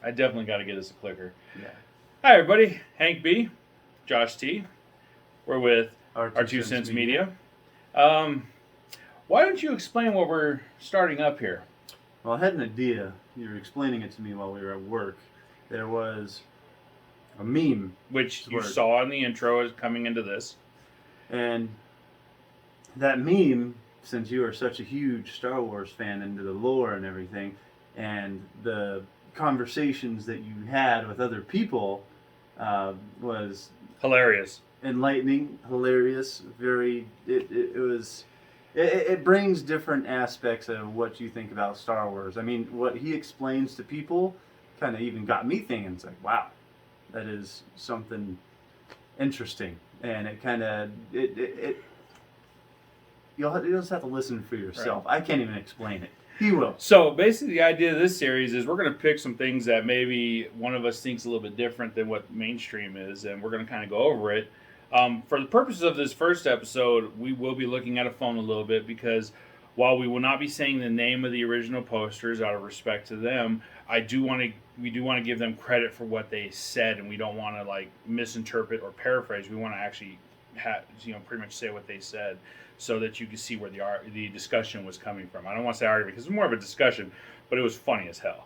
I definitely got to get us a clicker. Yeah. Hi, everybody. Hank B, Josh T. We're with R.2 Cents Media. Why don't you explain what we're starting up here? Well, I had an idea. You were explaining it to me while we were at work. There was a meme. Which you saw in the intro as coming into this. And that meme, since you are such a huge Star Wars fan into the lore and everything, and the conversations that you had with other people was hilarious, enlightening, hilarious. It brings different aspects of what you think about Star Wars. I mean, what he explains to people kind of even got me thinking. It's like, wow, that is something interesting, and it kind of you'll just have to listen for yourself. Right. I can't even explain it. He will. So basically, the idea of this series is we're going to pick some things that maybe one of us thinks a little bit different than what mainstream is, and we're going to kind of go over it. For the purposes of this first episode, we will be looking at a phone a little bit because while we will not be saying the name of the original posters out of respect to them, we do want to give them credit for what they said, and we don't want to like misinterpret or paraphrase. We want to actually pretty much say what they said, so that you can see where the discussion was coming from. I don't want to say argument because it's more of a discussion, but it was funny as hell.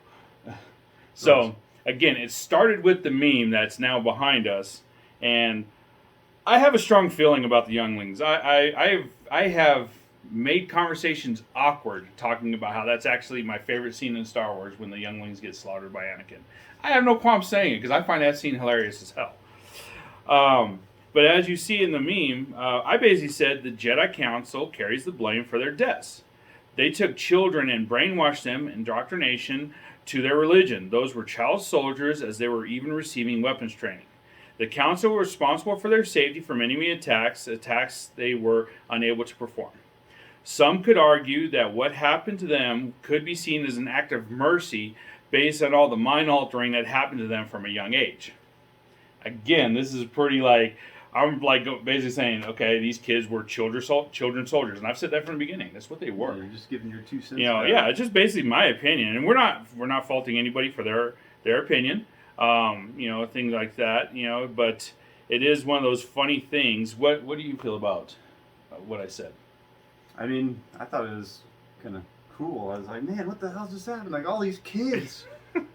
So again, it started with the meme that's now behind us, and I have a strong feeling about the younglings. I have made conversations awkward talking about how that's actually my favorite scene in Star Wars when the younglings get slaughtered by Anakin. I have no qualm saying it because I find that scene hilarious as hell. But as you see in the meme, I basically said the Jedi Council carries the blame for their deaths. They took children and brainwashed them, indoctrination, to their religion. Those were child soldiers as they were even receiving weapons training. The Council were responsible for their safety from enemy attacks they were unable to perform. Some could argue that what happened to them could be seen as an act of mercy based on all the mind altering that happened to them from a young age. Again, this is pretty I'm basically saying, okay, these kids were children soldiers, and I've said that from the beginning. That's what they were. Yeah, you're just giving your 2 cents. Yeah, it's just basically my opinion, and we're not faulting anybody for their opinion, things like that, But it is one of those funny things. What do you feel about what I said? I mean, I thought it was kind of cool. I was like, man, what the hell just happened? Like all these kids,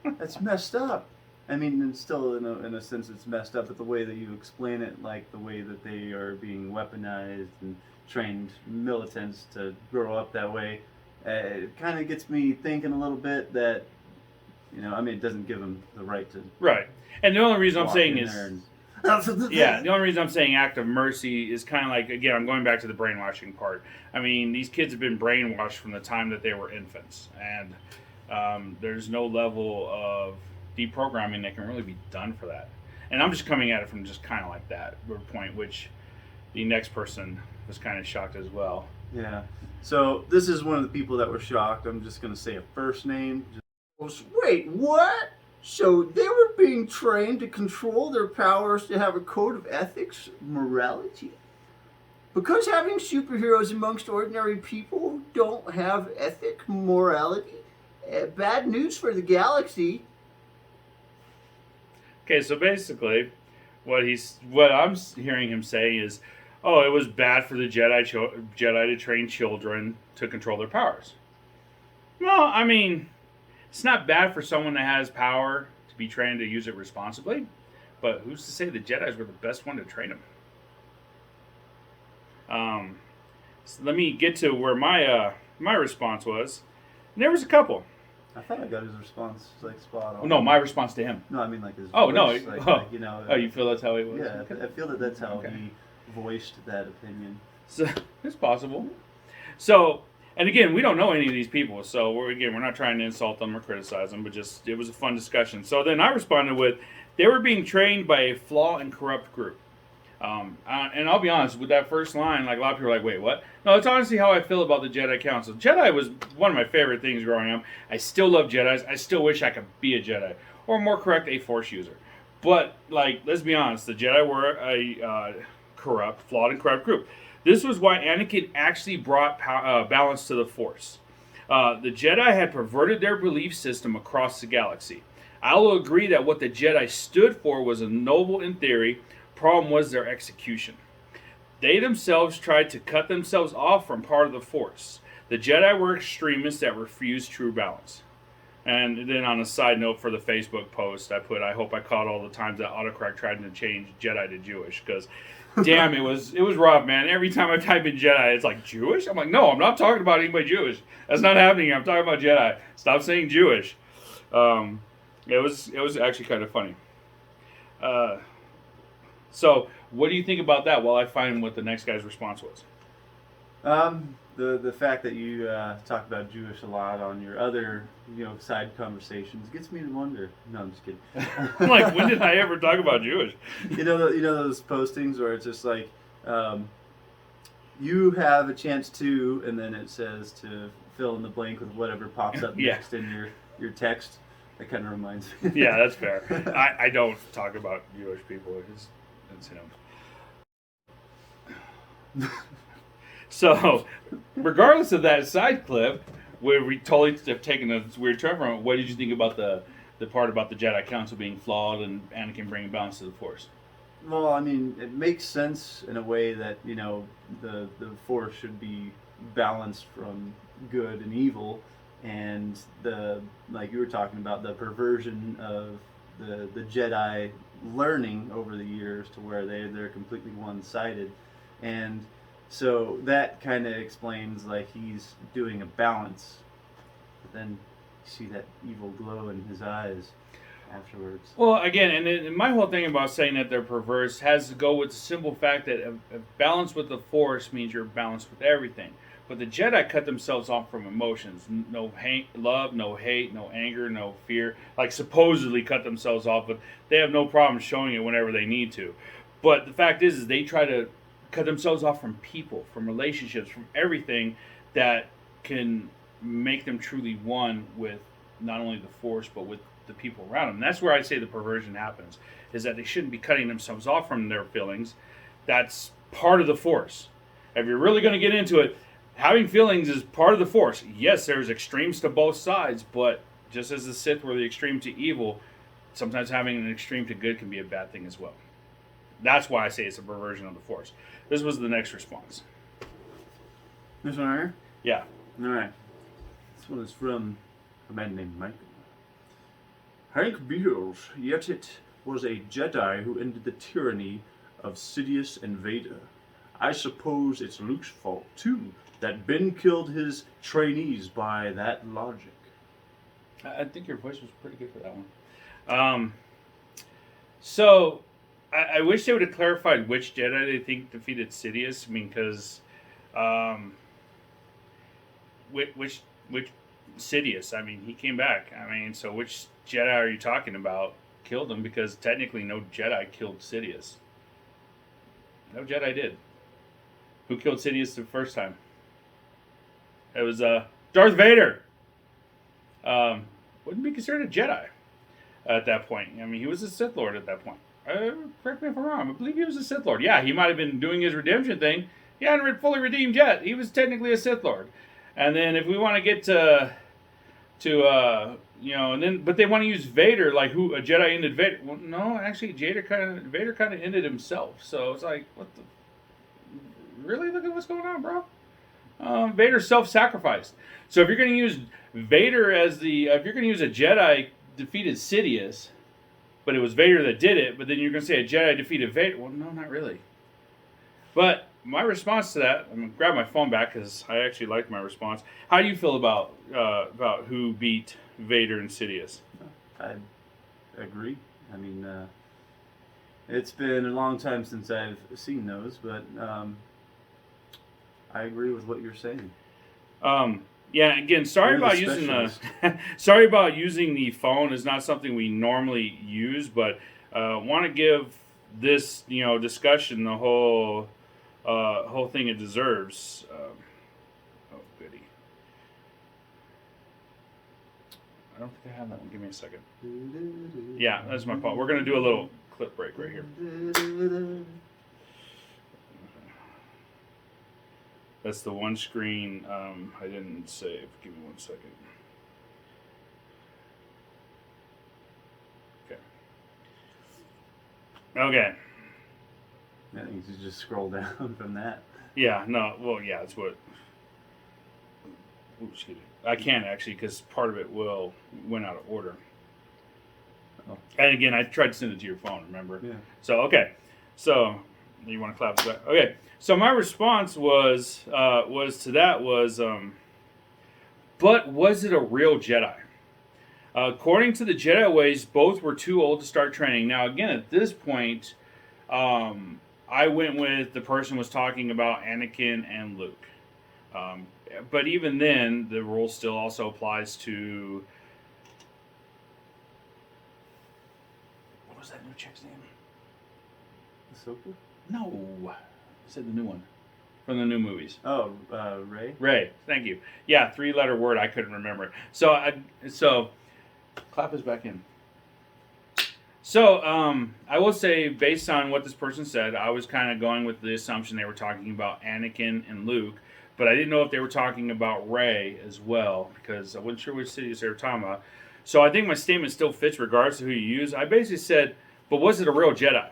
that's messed up. I mean, and still, in a sense, it's messed up, but the way that you explain it, like the way that they are being weaponized and trained militants to grow up that way, it kind of gets me thinking a little bit that, it doesn't give them the right to... Right. And the only reason I'm saying is... the only reason I'm saying act of mercy is kind of like, again, I'm going back to the brainwashing part. I mean, these kids have been brainwashed from the time that they were infants, and there's no level of deprogramming that can really be done for that. And I'm just coming at it from just kind of like that point, which the next person was kind of shocked as well. Yeah. So this is one of the people that were shocked. I'm just going to say a first name. Wait, what? So they were being trained to control their powers to have a code of ethics, morality? Because having superheroes amongst ordinary people who don't have ethic, morality? Bad news for the galaxy. Okay, so basically, what I'm hearing him say is, it was bad for the Jedi to train children to control their powers. Well, I mean, it's not bad for someone that has power to be trained to use it responsibly, but who's to say the Jedis were the best one to train them? So let me get to where my response was. And there was a couple. I thought I got his response spot on. Oh, no, my response to him. No, I mean his voice. No. You feel that's how he was? Yeah, okay. I feel that's how he voiced that opinion. So it's possible. So, and again, we don't know any of these people, so we're not trying to insult them or criticize them, but just it was a fun discussion. So then I responded with, they were being trained by a flawed and corrupt group. And I'll be honest, with that first line, like a lot of people are like, wait, what? No, it's honestly how I feel about the Jedi Council. Jedi was one of my favorite things growing up. I still love Jedis. I still wish I could be a Jedi. Or more correct, a Force user. But, let's be honest, the Jedi were a flawed and corrupt group. This was why Anakin actually brought balance to the Force. The Jedi had perverted their belief system across the galaxy. I will agree that what the Jedi stood for was noble in theory. Problem was their execution. They themselves tried to cut themselves off from part of the Force. The Jedi were extremists that refused true balance. And then on a side note for the Facebook post, I hope I caught all the times that autocorrect tried to change Jedi to Jewish, because damn, it was rough, man. Every time I type in Jedi, it's like Jewish. I'm like, no, I'm not talking about anybody Jewish. That's not happening here. I'm talking about Jedi. Stop saying Jewish. It was actually kind of funny. So what do you think about that? While I find what the next guy's response was. The fact that you talk about Jewish a lot on your other side conversations gets me to wonder. No, I'm just kidding. Like, when did I ever talk about Jewish? You know those postings where it's just like, you have a chance to, and then it says to fill in the blank with whatever pops up Yeah. next in your text. That kind of reminds me. Yeah, that's fair. I don't talk about Jewish people. It's him. So, regardless of that side clip, where we totally have taken a weird turn from it, what did you think about the part about the Jedi Council being flawed and Anakin bringing balance to the Force? Well, I mean, it makes sense in a way that the Force should be balanced from good and evil, and like you were talking about, the perversion of the Jedi learning over the years to where they're completely one-sided, and so that kind of explains, like, he's doing a balance, but then you see that evil glow in his eyes afterwards. Well, again, and my whole thing about saying that they're perverse has to go with the simple fact that a balance with the Force means you're balanced with everything. But the Jedi cut themselves off from emotions. No love, no hate, no anger, no fear. Like, supposedly cut themselves off, but they have no problem showing it whenever they need to. But the fact is they try to cut themselves off from people, from relationships, from everything that can make them truly one with not only the Force, but with the people around them. And that's where I say the perversion happens, is that they shouldn't be cutting themselves off from their feelings. That's part of the Force. If you're really going to get into it, having feelings is part of the Force. Yes, there's extremes to both sides, but just as the Sith were the extreme to evil, sometimes having an extreme to good can be a bad thing as well. That's why I say it's a perversion of the Force. This was the next response. This one right here? Yeah. All right. This one is from a man named Michael. Hank Beals, yet it was a Jedi who ended the tyranny of Sidious and Vader. I suppose it's Luke's fault, too, that Ben killed his trainees by that logic. I think your voice was pretty good for that one. So, I wish they would have clarified which Jedi they think defeated Sidious. I mean, because which Sidious? I mean, he came back. I mean, so which Jedi are you talking about killed him? Because technically, no Jedi killed Sidious. No Jedi did. Who killed Sidious the first time? It was Darth Vader. Wouldn't be considered a Jedi at that point. I mean, he was a Sith Lord at that point. Correct me if I'm wrong. I believe he was a Sith Lord. Yeah, he might have been doing his redemption thing. He hadn't fully redeemed yet. He was technically a Sith Lord. And then if we want to get to and then but they want to use Vader, like who a Jedi ended Vader. Well, no, actually, Vader kind of ended himself. So it's like, what the? Really? Look at what's going on, bro. Vader self-sacrificed. So if you're going to use Vader as if you're going to use a Jedi defeated Sidious, but it was Vader that did it, but then you're going to say a Jedi defeated Vader. Well, no, not really. But my response to that, I'm going to grab my phone back because I actually liked my response. How do you feel about who beat Vader and Sidious? I agree. I mean, it's been a long time since I've seen those, but I agree with what you're saying. Yeah, again, sorry about using the phone. It's not something we normally use, but want to give this discussion the whole thing it deserves. Oh goody! I don't think I have that one. Give me a second. Yeah, that's my fault. We're gonna do a little clip break right here. That's the one screen I didn't save. Give me 1 second. Okay. I think you just scroll down from that. Yeah, no, well, yeah, that's what. Ooh, excuse me. I can't actually because part of it went out of order. Oh. And again, I tried to send it to your phone, remember? Yeah. So, okay. So, you want to clap for that? Okay. So, my response was but was it a real Jedi? According to the Jedi ways, both were too old to start training. Now, again, at this point, I went with the person was talking about Anakin and Luke. But even then, the rule still also applies to... What was that new chick's name? Ahsoka? No. I said the new one. From the new movies. Oh, Rey? Rey. Thank you. Yeah, 3-letter word. I couldn't remember. So, clap us back in. So, I will say, based on what this person said, I was kind of going with the assumption they were talking about Anakin and Luke, but I didn't know if they were talking about Rey as well, because I wasn't sure which cities they were talking about. So I think my statement still fits regardless of who you use. I basically said, but was it a real Jedi?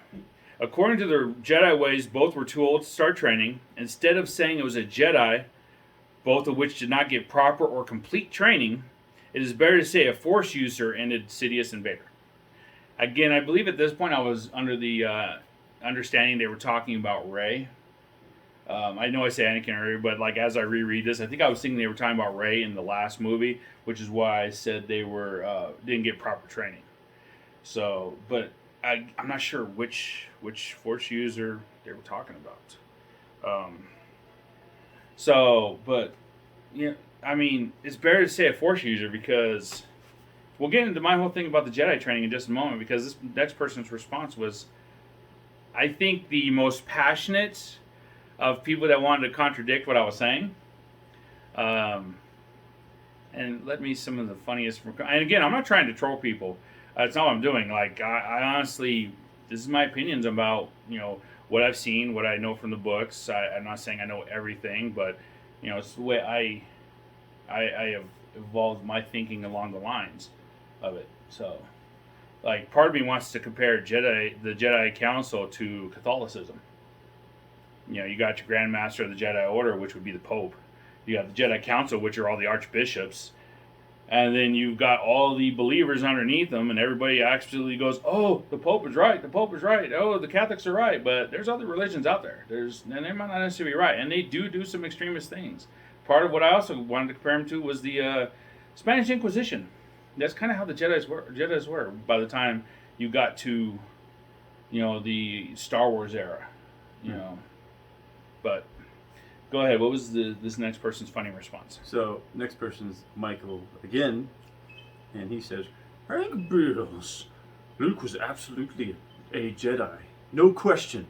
According to the Jedi ways, both were too old to start training. Instead of saying it was a Jedi, both of which did not get proper or complete training, it is better to say a Force user ended Sidious and Vader. Again, I believe at this point I was under the understanding they were talking about Rey. I know I say Anakin earlier, but like as I reread this, I think I was thinking they were talking about Rey in the last movie, which is why I said they were didn't get proper training. So, but I'm not sure which Force user they were talking about. But yeah, I mean, it's better to say a Force user because we'll get into my whole thing about the Jedi training in just a moment, because this next person's response was, I think, the most passionate of people that wanted to contradict what I was saying. And let me some of the funniest. And again, I'm not trying to troll people. That's not what I'm doing. Like, I honestly, this is my opinions about, what I've seen, what I know from the books. I'm not saying I know everything, but, it's the way I have evolved my thinking along the lines of it. So, like, part of me wants to compare the Jedi Council to Catholicism. You got your Grand Master of the Jedi Order, which would be the Pope. You got the Jedi Council, which are all the archbishops. And then you've got all the believers underneath them, and everybody absolutely goes, oh, the Pope is right, the Pope is right, oh, the Catholics are right. But there's other religions out there. And they might not necessarily be right. And they do some extremist things. Part of what I also wanted to compare them to was the Spanish Inquisition. That's kind of how the Jedis were by the time you got to, the Star Wars era, But go ahead. What was this next person's funny response? So next person's Michael again, and he says, Hank Bills, Luke was absolutely a Jedi, no question.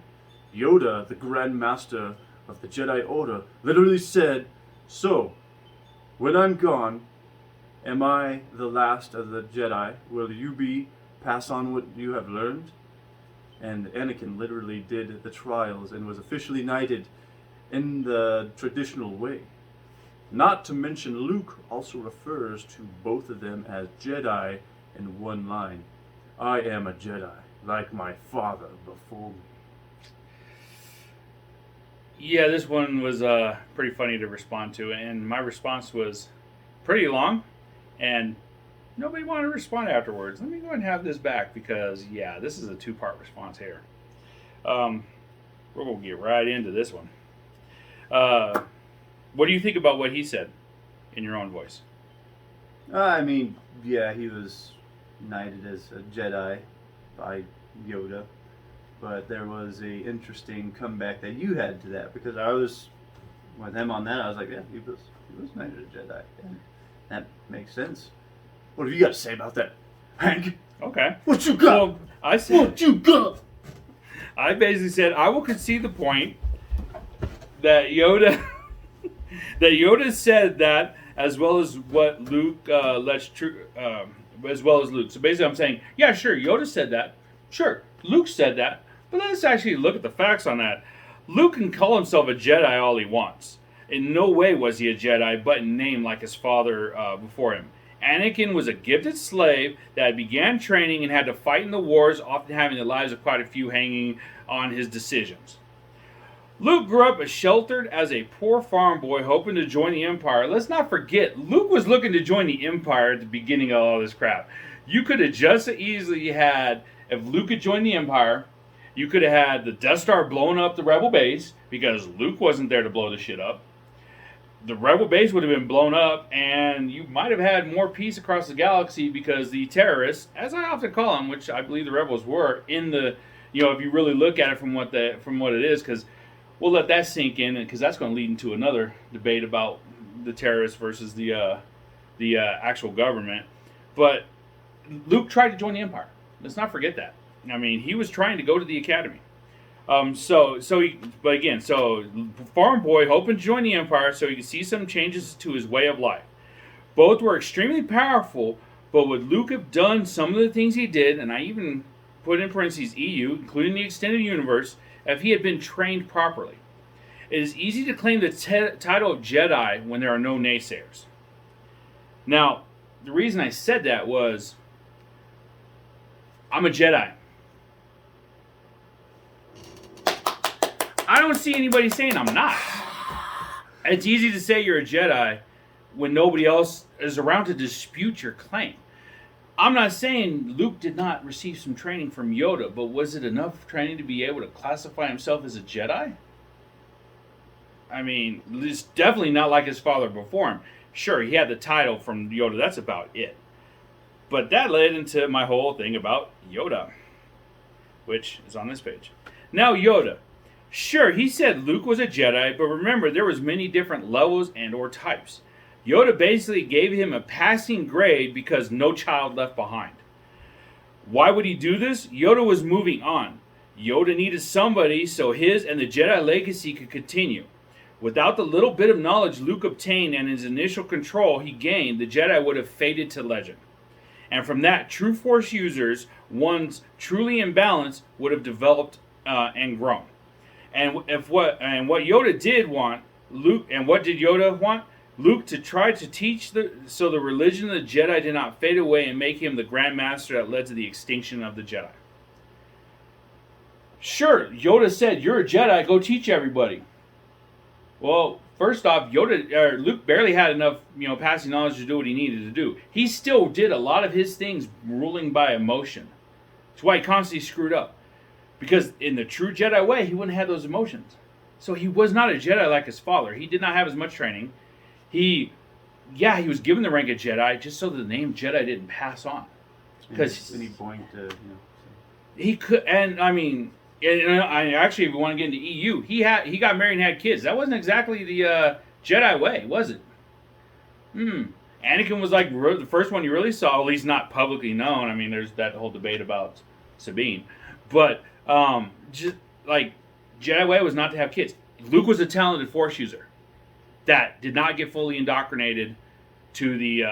Yoda, the Grand Master of the Jedi Order, literally said, so, when I'm gone, am I the last of the Jedi? Will you pass on what you have learned? And Anakin literally did the trials and was officially knighted in the traditional way. Not to mention Luke also refers to both of them as Jedi in one line. I am a Jedi, like my father before me. Yeah, this one was pretty funny to respond to, and my response was pretty long, and nobody wanted to respond afterwards. Let me go ahead and have this back, because, yeah, this is a 2-part response here. We're going to get right into this one. What do you think about what he said in your own voice? I mean, yeah, he was knighted as a Jedi by Yoda, but there was a interesting comeback that you had to that, because I was with him on that. I was like, yeah, he was knighted a Jedi, and that makes sense. What have you got to say about that, Hank? Okay. What you got? Well, I said, what you got? I basically said I will concede the point that Yoda said that, as well as what Luke as well as Luke. So basically, I'm saying, yeah, sure, Yoda said that. Sure, Luke said that. But let's actually look at the facts on that. Luke can call himself a Jedi all he wants. In no way was he a Jedi, but in name like his father before him. Anakin was a gifted slave that began training and had to fight in the wars, often having the lives of quite a few hanging on his decisions. Luke grew up as sheltered as a poor farm boy hoping to join the Empire. Let's not forget, Luke was looking to join the Empire at the beginning of all this crap. You could have just as easily had, if Luke had joined the Empire, you could have had the Death Star blowing up the Rebel base because Luke wasn't there to blow the shit up. The Rebel base would have been blown up, and you might have had more peace across the galaxy because the terrorists, as I often call them, which I believe the rebels were, in the, if you really look at it from what it is, because we'll let that sink in, because that's going to lead into another debate about the terrorists versus the actual government. But Luke tried to join the Empire. Let's not forget that. I mean, he was trying to go to the Academy. So farm boy hoping to join the Empire so he could see some changes to his way of life. Both were extremely powerful, but would Luke have done some of the things he did, and I even put in parentheses EU, including the extended universe, if he had been trained properly? It is easy to claim the title of Jedi when there are no naysayers. Now, the reason I said that was, I'm a Jedi. I don't see anybody saying I'm not. It's easy to say you're a Jedi when nobody else is around to dispute your claim. I'm not saying Luke did not receive some training from Yoda, but was it enough training to be able to classify himself as a Jedi? I mean, it's definitely not like his father before him. Sure, he had the title from Yoda, that's about it. But that led into my whole thing about Yoda, which is on this page. Now, Yoda. Sure, he said Luke was a Jedi, but remember, there was many different levels and or types. Yoda basically gave him a passing grade because no child left behind. Why would he do this? Yoda was moving on. Yoda needed somebody so his and the Jedi legacy could continue. Without the little bit of knowledge Luke obtained and his initial control he gained, the Jedi would have faded to legend. And from that, true Force users, ones truly in balance, would have developed and grown. And what Yoda did want, Luke, and what did Yoda want? Luke to try to teach so the religion of the Jedi did not fade away and make him the Grand Master that led to the extinction of the Jedi. Sure, Yoda said, "You're a Jedi, go teach everybody." Well, first off, Luke barely had enough, passing knowledge to do what he needed to do. He still did a lot of his things ruling by emotion. That's why he constantly screwed up. Because in the true Jedi way, he wouldn't have those emotions. So he was not a Jedi like his father. He did not have as much training. He was given the rank of Jedi just so the name Jedi didn't pass on. Because any point to, he could, and I mean, actually, if we want to get into EU, he got married and had kids. That wasn't exactly the Jedi way, was it? Anakin was like the first one you really saw, at least not publicly known. I mean, there's that whole debate about Sabine, but just like Jedi way was not to have kids. Luke was a talented Force user that did not get fully indoctrinated to the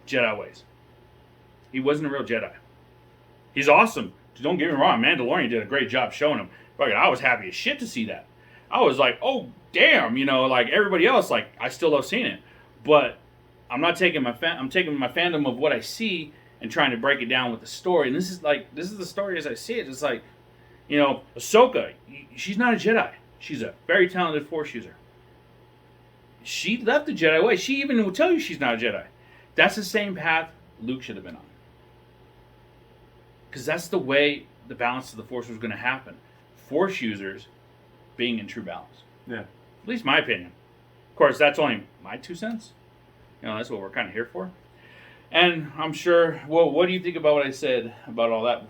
Jedi ways. He wasn't a real Jedi. He's awesome. Don't get me wrong, Mandalorian did a great job showing him. But I was happy as shit to see that. I was like, oh damn, like everybody else, like I still love seeing it. But I'm not taking I'm taking my fandom of what I see and trying to break it down with the story. And this is the story as I see it. It's like, Ahsoka, she's not a Jedi. She's a very talented Force user. She left the Jedi way. She even will tell you she's not a Jedi. That's the same path Luke should have been on. Because that's the way the balance of the Force was going to happen. Force users being in true balance. Yeah. At least my opinion. Of course, that's only my 2 cents. That's what we're kind of here for. And I'm sure, well, what do you think about what I said about all that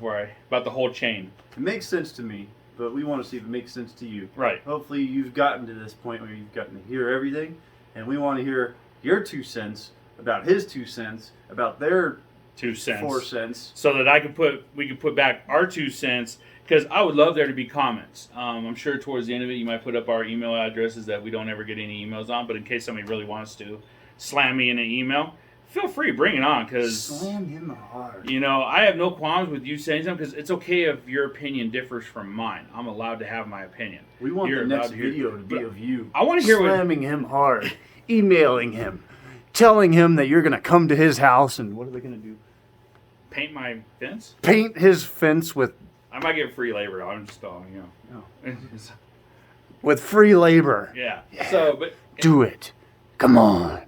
about the whole chain? It makes sense to me, but we want to see if it makes sense to you. Right. Hopefully you've gotten to this point where you've gotten to hear everything, and we want to hear your 2 cents about his 2 cents, about their 2 cents. 4 cents. So that we could put back our 2 cents, because I would love there to be comments. I'm sure towards the end of it you might put up our email addresses that we don't ever get any emails on, but in case somebody really wants to slam me in an email, feel free, bring it on, because Slam him hard. you know I have no qualms with you saying something, because it's okay if your opinion differs from mine. I'm allowed to have my opinion. We want You're the next allowed to hear- video to be but of you. I want to hear what slamming him hard, emailing him, telling him that you're gonna come to his house and what are they gonna do? paint my fence. Paint his fence with I might get free labor. I'm just you know. free labor. Yeah. So, but Do it. Come on.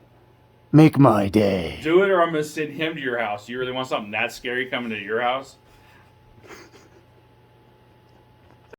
Make my day. do it, or I'm gonna send him to your house. You really want something that scary coming to your house?